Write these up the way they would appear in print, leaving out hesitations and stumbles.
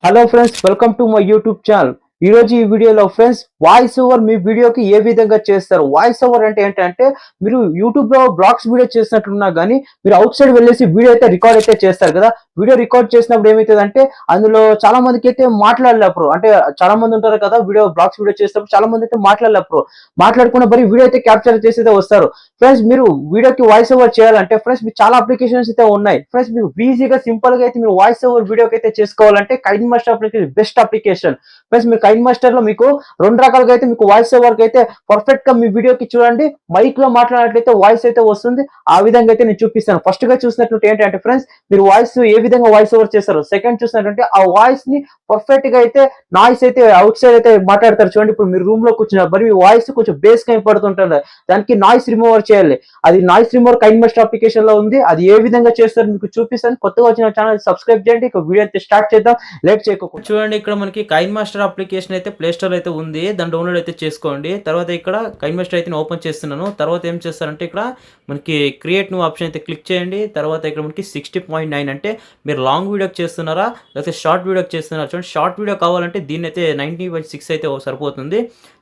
Hello friends, welcome to my YouTube channel. ఈ రోజు ఈ వీడియోలో ఫ్రెండ్స్ వాయిస్ ఓవర్ మీ వీడియోకి ఏ విధంగా చేస్తారు. వాయిస్ ఓవర్ అంటే ఏంటంటే మీరు యూట్యూబ్ లో బ్లాగ్స్ వీడియో చేసినట్లున్నా కానీ మీరు అవుట్ సైడ్ వెళ్ళేసి వీడియో అయితే రికార్డ్ అయితే చేస్తారు కదా. వీడియో రికార్డ్ చేసినప్పుడు ఏమవుతుందంటే అందులో చాలా మందికి అయితే మాట్లాడలేప్పుడు, అంటే చాలా మంది ఉంటారు కదా వీడియో బ్లాగ్స్ వీడియో చేసినప్పుడు చాలా మంది అయితే మాట్లాడలేప్పుడు, మాట్లాడకుండా మరి వీడియో అయితే క్యాప్చర్ చేసి అయితే వస్తారు. ఫ్రెండ్స్ మీరు వీడియోకి వాయిస్ ఓవర్ చేయాలంటే ఫ్రెండ్స్ మీకు చాలా అప్లికేషన్స్ అయితే ఉన్నాయి. ఫ్రెండ్స్ మీకు ఈజీగా సింపుల్ గా అయితే మీరు వాయిస్ ఓవర్ వీడియోకి అయితే చేసుకోవాలంటే KineMaster application best application. Friends మీరు కైన్ మాస్టర్ లో మీకు రెండు రకాలుగా అయితే మీకు వాయిస్ ఓవర్ అయితే పర్ఫెక్ట్ గా మీ వీడియోకి చూడండి, మైక్ లో మాట్లాడినట్లయితే వాయిస్ అయితే వస్తుంది. ఆ విధంగా అయితే నేను చూపిస్తాను. ఫస్ట్ గా చూసినట్టు ఏంటంటే ఫ్రెండ్స్ మీరు వాయిస్ ఏ విధంగా వాయిస్ ఓవర్ చేస్తారు. సెకండ్ చూసినట్టుంటే ఆ వాయిస్ ని పర్ఫెక్ట్ గా అయితే నాయిస్ అయితే అవుట్ సైడ్ అయితే మాట్లాడతారు చూడండి. ఇప్పుడు మీరు రూమ్ లో కూర్చున్నారు మరి మీ వాయిస్ కొంచెం బేస్ గా పడుతుంటుంది, దానికి నాయిస్ రిమూవర్ చేయాలి. అది noise remover KineMaster application లో ఉంది. అది ఏ విధంగా చేస్తారు మీకు చూపిస్తాను. కొత్తగా వచ్చిన ఛానల్ సబ్స్క్రైబ్ చేయండి. ఇక వీడియో అయితే స్టార్ట్ చేద్దాం, లేట్ చేయకుండా. చూడండి ఇక్కడ మనకి కైన్ మాస్టర్ అప్లికేషన్ అయితే ప్లే స్టోర్ అయితే ఉంది, దాన్ని డౌన్లోడ్ అయితే చేసుకోండి. తర్వాత ఇక్కడ కైన్ మాస్టర్ అయితే ఓపెన్ చేస్తున్నాను. తర్వాత ఏం చేస్తారంటే ఇక్కడ మనకి క్రియేట్ న్యూ ఆప్షన్ అయితే క్లిక్ చేయండి. తర్వాత ఇక్కడ మనకి 60.9 అంటే మీరు లాంగ్ వీడియోకి చేస్తున్నారా లేకపోతే షార్ట్ వీడియోకి చేస్తున్నారా చూడండి. షార్ట్ వీడియో కావాలంటే దీన్ని అయితే 90/6 అయితే సరిపోతుంది.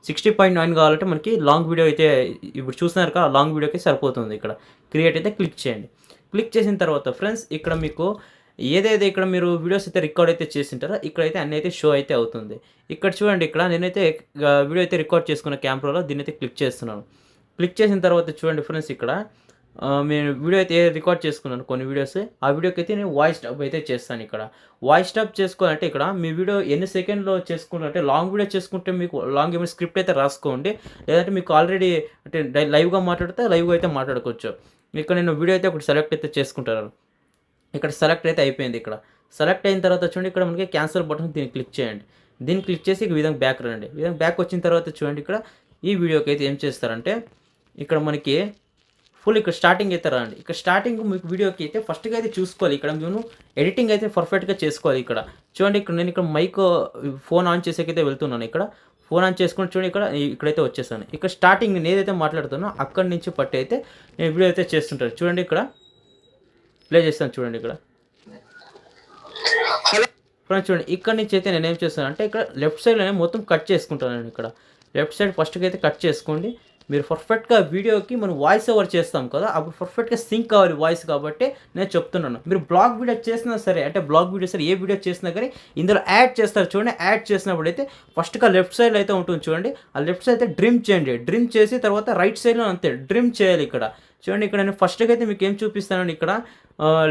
60.9 కావాలంటే మనకి లాంగ్ వీడియో అయితే ఇప్పుడు చూస్తున్నారు కదా, లాంగ్ వీడియోకి సరిపోతుంది. ఇక్కడ క్రియేట్ అయితే క్లిక్ చేయండి. క్లిక్ చేసిన తర్వాత ఫ్రెండ్స్ ఇక్కడ మీకు ఏదైతే ఇక్కడ మీరు వీడియోస్ అయితే రికార్డ్ అయితే చేసింటారో ఇక్కడైతే అన్నీ అయితే షో అయితే అవుతుంది. ఇక్కడ చూడండి, ఇక్కడ నేనైతే వీడియో అయితే రికార్డ్ చేసుకున్న కెమెరాలో దీన్ని అయితే క్లిక్ చేస్తున్నాను. క్లిక్ చేసిన తర్వాత చూడండి ఫ్రెండ్స్ ఇక్కడ నేను వీడియో అయితే రికార్డ్ చేసుకున్నాను కొన్ని వీడియోస్. ఆ వీడియోకి అయితే నేను వాయిస్ డబ్ అయితే చేస్తాను. ఇక్కడ వాయిస్ డబ్ చేసుకోవాలంటే ఇక్కడ మీ వీడియో ఎన్ని సెకండ్లో చేసుకుంటే లాంగ్ వీడియో చేసుకుంటే మీకు లాంగ్ ఏమైనా స్క్రిప్ట్ అయితే రాసుకోండి, లేదంటే మీకు ఆల్రెడీ అంటే లైవ్గా మాట్లాడితే లైవ్గా అయితే మాట్లాడుకోవచ్చు. ఇక్కడ నేను వీడియో అయితే ఒకటి సెలెక్ట్ అయితే చేసుకుంటాను. ఇక్కడ సెలెక్ట్ అయితే అయిపోయింది. ఇక్కడ సెలెక్ట్ అయిన తర్వాత చూడండి ఇక్కడ మనకి క్యాన్సిల్ బటన్, దీన్ని క్లిక్ చేయండి. దీన్ని క్లిక్ చేసి ఈ విధంగా బ్యాక్ రండి. ఈ విధంగా బ్యాక్ వచ్చిన తర్వాత చూడండి ఇక్కడ ఈ వీడియోకి అయితే ఏం చేస్తారంటే ఇక్కడ మనకి ఫుల్ ఇక్కడ స్టార్టింగ్ అయితే రండి. ఇక్కడ స్టార్టింగ్ మీకు వీడియోకి అయితే ఫస్ట్గా అయితే చూసుకోవాలి. ఇక్కడ నేను ఎడిటింగ్ అయితే పర్ఫెక్ట్గా చేసుకోవాలి. ఇక్కడ చూడండి, ఇక్కడ నేను ఇక్కడ మైక్ ఫోన్ ఆన్ చేసేకైతే వెళ్తున్నాను. ఇక్కడ ఫోన్ ఆన్ చేసుకుని చూడండి ఇక్కడైతే వచ్చేసాను. ఇక్కడ స్టార్టింగ్ నేను ఏదైతే మాట్లాడుతున్నా అక్కడి నుంచి పట్టి అయితే నేను వీడియో అయితే చేస్తుంటాను. చూడండి ఇక్కడ ప్లే చేస్తాను. చూడండి ఇక్కడ ఫ్రెండ్స్ చూడండి, ఇక్కడ నుంచి అయితే నేను ఏం చేస్తాను అంటే ఇక్కడ లెఫ్ట్ సైడ్లోనే మొత్తం కట్ చేసుకుంటాను. ఇక్కడ లెఫ్ట్ సైడ్ ఫస్ట్గా అయితే కట్ చేసుకోండి. మీరు పర్ఫెక్ట్గా వీడియోకి మనం వాయిస్ ఓవర్ చేస్తాం కదా, అప్పుడు పర్ఫెక్ట్గా సింక్ కావాలి వాయిస్. కాబట్టి నేను చెప్తున్నాను, మీరు బ్లాగ్ వీడియో చేసినా సరే, అంటే బ్లాగ్ వీడియో సరే ఏ వీడియో చేసినా కానీ ఇందులో యాడ్ చేస్తారు చూడండి. యాడ్ చేసినప్పుడు అయితే ఫస్ట్గా లెఫ్ట్ సైడ్లో అయితే ఉంటుంది చూడండి. ఆ లెఫ్ట్ సైడ్ అయితే డ్రిమ్ చేయండి. డ్రిమ్ చేసి తర్వాత రైట్ సైడ్లో అంతే డ్రిమ్ చేయాలి. ఇక్కడ చూడండి, ఇక్కడ నేను ఫస్ట్గా అయితే మీకు ఏం చూపిస్తానండి, ఇక్కడ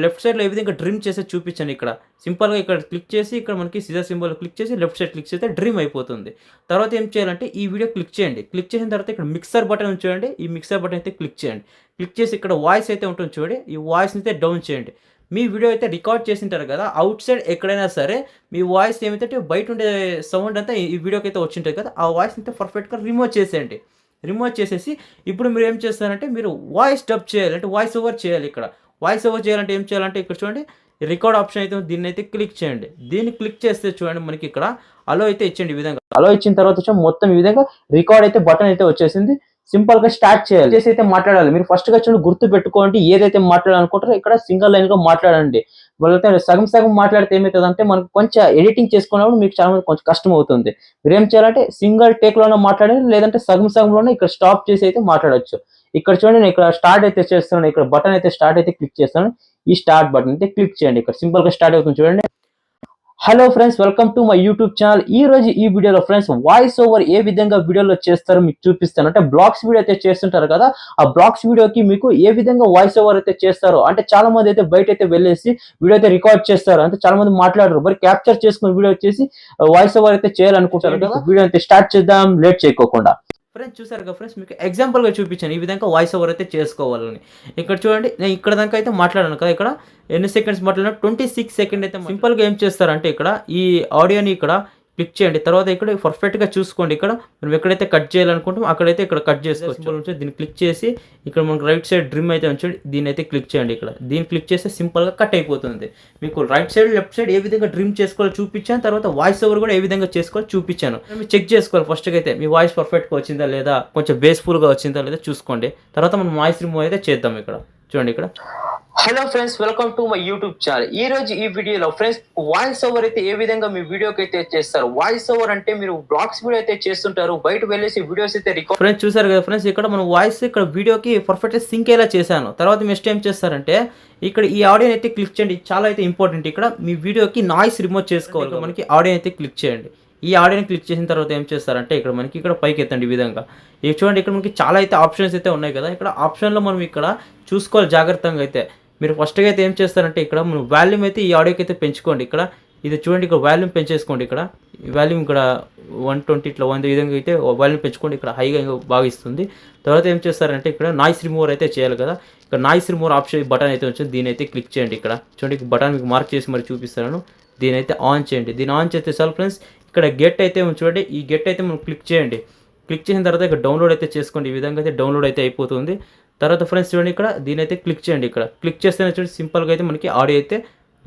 లెఫ్ట్ సైడ్లో ఏ విధంగా డ్రిమ్ చేసి చూపించాను. ఇక్కడ సింపుల్గా ఇక్కడ క్లిక్ చేసి ఇక్కడ మనకి సిజర్ సింబల్ క్లిక్ చేసి లెఫ్ట్ సైడ్ క్లిక్ చేస్తే డ్రిమ్ అయిపోతుంది. తర్వాత ఏం చేయాలంటే ఈ వీడియో క్లిక్ చేయండి. క్లిక్ చేసిన తర్వాత ఇక్కడ మిక్సర్ బటన్ చూడండి. ఈ మిక్సర్ బటన్ అయితే క్లిక్ చేయండి. క్లిక్ చేసి ఇక్కడ వాయిస్ అయితే ఉంటుంది చూడండి. ఈ వాయిస్ని అయితే డౌన్ చేయండి. మీ వీడియో అయితే రికార్డ్ చేసింటారు కదా, అవుట్ సైడ్ ఎక్కడైనా సరే మీ వాయిస్ ఏమైతే బయట ఉండే సౌండ్ అంతా ఈ వీడియోకి అయితే వచ్చింటుంది కదా, ఆ వాయిస్ అయితే పర్ఫెక్ట్గా రిమూవ్ చేసేయండి. రిమూవ్ చేసేసి ఇప్పుడు మీరు ఏం చేస్తారంటే మీరు వాయిస్ డబ్ చేయాలి, అంటే వాయిస్ ఓవర్ చేయాలి. ఇక్కడ వాయిస్ ఓవర్ చేయాలంటే ఏం చేయాలంటే ఇక్కడ చూడండి రికార్డ్ ఆప్షన్ అయితే దీన్ని అయితే క్లిక్ చేయండి. దీన్ని క్లిక్ చేస్తే చూడండి మనకి ఇక్కడ అలో అయితే ఇచ్చండి. ఈ విధంగా అలో ఇచ్చిన తర్వాత మొత్తం ఈ విధంగా రికార్డ్ అయితే బటన్ అయితే వచ్చేసింది. సింపుల్ గా స్టార్ట్ చేయాలి, చేసి అయితే మాట్లాడాలి. మీరు ఫస్ట్ గా చూడండి గుర్తు పెట్టుకోండి, ఏదైతే మాట్లాడాలనుకుంటారో ఇక్కడ సింగిల్ లైన్ గా మాట్లాడండి. వాళ్ళైతే సగం సగం మాట్లాడితే ఏమవుతుంది అంటే మనకు కొంచెం ఎడిటింగ్ చేసుకున్నప్పుడు మీకు చాలా కొంచెం కష్టం అవుతుంది. మీరు ఏం చేయాలంటే సింగిల్ టేక్ లోనే మాట్లాడండి, లేదంటే సగం సగంలోనే ఇక్కడ స్టాప్ చేసి అయితే మాట్లాడచ్చు. ఇక్కడ చూడండి నేను ఇక్కడ స్టార్ట్ అయితే చేస్తున్నాను. ఇక్కడ బటన్ అయితే స్టార్ట్ అయితే క్లిక్ చేస్తాను. ఈ స్టార్ట్ బటన్ అయితే క్లిక్ చేయండి. ఇక్కడ సింపుల్ గా స్టార్ట్ అవుతుంది చూడండి. Hello friends, welcome to my YouTube channel. ఈ రోజు ఈ వీడియోలో ఫ్రెండ్స్ వాయిస్ ఓవర్ ఏ విధంగా వీడియోలో చేస్తారో మీకు చూపిస్తాను. అంటే బ్లాగ్స్ వీడియో అయితే చేస్తుంటారు కదా, ఆ బ్లాగ్స్ వీడియోకి మీకు ఏ విధంగా వాయిస్ ఓవర్ అయితే చేస్తారో. అంటే చాలా మంది అయితే బయట అయితే వెళ్ళేసి వీడియో అయితే రికార్డ్ చేస్తారు, అంటే చాలా మంది మాట్లాడరు, మరి క్యాప్చర్ చేసుకుని వీడియో వచ్చేసి వాయిస్ ఓవర్ అయితే చేయాలనుకుంటారు కదా. వీడియో అయితే స్టార్ట్ చేద్దాం లేట్ చేయకోకుండా. ఫ్రెండ్స్ చూసారు కదా ఫ్రెండ్స్, మీకు ఎగ్జాంపుల్గా చూపించాను ఈ విధంగా వాయిస్ ఓవర్ అయితే చేసుకోవాలని. ఇక్కడ చూడండి నేను ఇక్కడ దాకా అయితే మాట్లాడాను కదా, ఇక్కడ ఎన్ని సెకండ్స్ మాట్లాడినా 26 సెకండ్ అయితే. సింపుల్గా ఏం చేస్తారంటే ఇక్కడ ఈ ఆడియోని ఇక్కడ క్లిక్ చేయండి. తర్వాత ఇక్కడ పర్ఫెక్ట్గా చూసుకోండి. ఇక్కడ మనం ఎక్కడైతే కట్ చేయాలనుకుంటామో అక్కడైతే ఇక్కడ కట్ చేసుకోవచ్చు. దీన్ని క్లిక్ చేసి ఇక్కడ మనకు రైట్ సైడ్ డ్రిమ్ అయితే ఉంచండి. దీన్ని అయితే క్లిక్ చేయండి. ఇక్కడ దీన్ని క్లిక్ చేస్తే సింపుల్గా కట్ అయిపోతుంది. మీకు రైట్ సైడ్ లెఫ్ట్ సైడ్ ఏ విధంగా డ్రిమ్ చేసుకోవాలో చూపించాను. తర్వాత వాయిస్ ఓవర్ కూడా ఏ విధంగా చేసుకోవాలో చూపించాను. మీరు చెక్ చేసుకోవాలి ఫస్ట్గా అయితే మీ వాయిస్ పర్ఫెక్ట్గా వచ్చిందా లేదా, కొంచెం బేస్ఫుల్గా వచ్చిందా లేదా చూసుకోండి. తర్వాత మనం వాయిస్ రిమూవ్ అయితే చేద్దాం. ఇక్కడ చూడండి, ఇక్కడ hello friends, welcome to my YouTube channel. ఈ రోజు ఈ వీడియోలో ఫ్రెండ్స్ వాయిస్ ఓవర్ అయితే ఏ విధంగా మీ వీడియోకి అయితే చేస్తారు. వాయిస్ ఓవర్ అంటే మీరు బ్లాగ్స్ వీడియో అయితే చేస్తుంటారు, బయట వెళ్ళేసి వీడియోస్ అయితే రికార్డ్. ఫ్రెండ్స్ చూసారు కదా ఫ్రెండ్స్, ఇక్కడ మన వాయిస్ ఇక్కడ వీడియోకి పర్ఫెక్ట్ సింక్ అయ్యేలా చేశాను. తర్వాత నెక్స్ట్ ఏం చేస్తారంటే ఇక్కడ ఈ ఆడియో అయితే క్లిక్ చేయండి. చాలా అయితే ఇంపార్టెంట్. ఇక్కడ మీ వీడియోకి నాయిస్ రిమూవ్ చేసుకోవాలి. మనకి ఆడియో అయితే క్లిక్ చేయండి. ఈ ఆడియోని క్లిక్ చేసిన తర్వాత ఏం చేస్తారంటే ఇక్కడ మనకి ఇక్కడ పైకి ఎత్తండి ఈ విధంగా. ఇవి చూడండి, ఇక్కడ మనకి చాలా అయితే ఆప్షన్స్ అయితే ఉన్నాయి కదా. ఇక్కడ ఆప్షన్లో మనం ఇక్కడ చూసుకోవాలి జాగ్రత్తగా. అయితే మీరు ఫస్ట్గా అయితే ఏం చేస్తారంటే ఇక్కడ మనం వాల్యూమ్ అయితే ఈ ఆడియోకి అయితే పెంచుకోండి. ఇక్కడ ఇది చూడండి, ఇక్కడ వాల్యూమ్ పెంచేసుకోండి. ఇక్కడ వాల్యూమ్ ఇక్కడ 120 ఇట్లా 100 విధంగా అయితే వాల్యూమ్ పెంచుకోండి. ఇక్కడ హైగా బాగా ఇస్తుంది. తర్వాత ఏం చేస్తారంటే ఇక్కడ నాయిస్ రిమూవర్ అయితే చేయాలి కదా. ఇక్కడ నాయిస్ రిమూవర్ ఆప్షన్ బటన్ అయితే వచ్చింది, దీని అయితే క్లిక్ చేయండి. ఇక్కడ చూడండి, బటన్ మీకు మార్క్ చేసి మరి చూపిస్తాను. దీని అయితే ఆన్ చేయండి. దీన్ని ఆన్ చేస్తే చాలు ఫ్రెండ్స్. ఇక్కడ గెట్ అయితే చూడండి, ఈ గెట్ అయితే మనం క్లిక్ చేయండి. క్లిక్ చేసిన తర్వాత ఇక్కడ డౌన్లోడ్ అయితే చేసుకోండి. ఈ విధంగా అయితే డౌన్లోడ్ అయితే అయిపోతుంది. తర్వాత ఫ్రెండ్స్ చూడండి, ఇక్కడ దీని అయితే క్లిక్ చేయండి. ఇక్కడ క్లిక్ చేస్తేనే చూడండి సింపుల్గా అయితే మనకి ఆడియో అయితే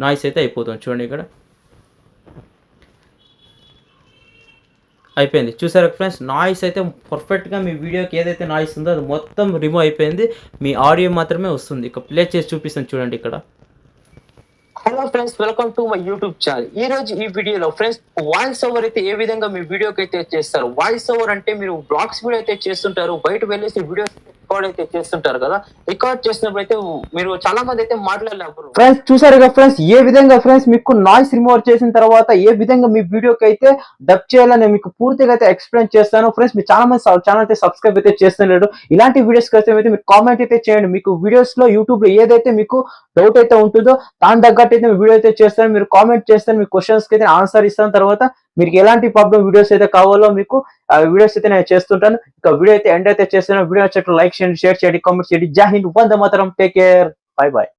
నాయిస్ అయితే అయిపోతుంది. చూడండి, ఇక్కడ అయిపోయింది. చూసారా ఫ్రెండ్స్, నాయిస్ అయితే పర్ఫెక్ట్గా మీ వీడియోకి ఏదైతే నాయిస్ ఉందో అది మొత్తం రిమూవ్ అయిపోయింది. మీ ఆడియో మాత్రమే వస్తుంది. ఇక ప్లే చేసి చూపిస్తాను చూడండి ఇక్కడ. Hello friends, welcome to my YouTube channel. ఈ రోజు ఈ వీడియోలో ఫ్రెండ్స్ వాయిస్ ఓవర్ అయితే ఏ విధంగా మీ వీడియోకి అయితే చేస్తారు. వాయిస్ ఓవర్ అంటే మీరు బ్లాగ్స్ వీడియో అయితే చేస్తుంటారు, బయట వెళ్ళేసి వీడియోస్ రికార్డ్ అయితే చేస్తుంటారు కదా. రికార్డ్ చేసినప్పుడు అయితే మీరు చాలా మంది అయితే మాట్లాడలేరు. ఫ్రెండ్స్ చూసారు కదా ఫ్రెండ్స్, ఏ విధంగా ఫ్రెండ్స్ మీకు నాయిస్ రిమూవ్ చేసిన తర్వాత ఏ విధంగా మీ వీడియోకి అయితే డబ్ చేయాలని మీకు పూర్తిగా అయితే ఎక్స్ప్లెయిన్ చేస్తాను. ఫ్రెండ్స్ మీరు చాలా మంది ఛానల్ అయితే సబ్స్క్రైబ్ అయితే చేస్తున్నారు. ఇలాంటి వీడియోస్ కోసం అయితే మీరు కామెంట్ అయితే చేయండి. మీకు వీడియోస్ లో యూట్యూబ్ లో ఏదైతే మీకు డౌట్ అయితే ఉంటుందో దాని తగ్గట్టు అయితే వీడియో అయితే చేస్తాను. మీరు కామెంట్ చేస్తాను, మీ క్వశ్చన్స్ కి అయితే ఆన్సర్ ఇస్తాను. తర్వాత మీకు ఎలాంటి ప్రాబ్లం వీడియోస్ అయితే కావాలో మీకు ఆ వీడియోస్ అయితే నేను చేస్తుంటాను. ఇక వీడియో అయితే ఎండ్ అయితే చేస్తాను. వీడియో వచ్చేట్లు లైక్ చేయండి, షేర్ చేయండి, కామెంట్ చేయండి. జై Hind, Vande Mataram, take care, by by.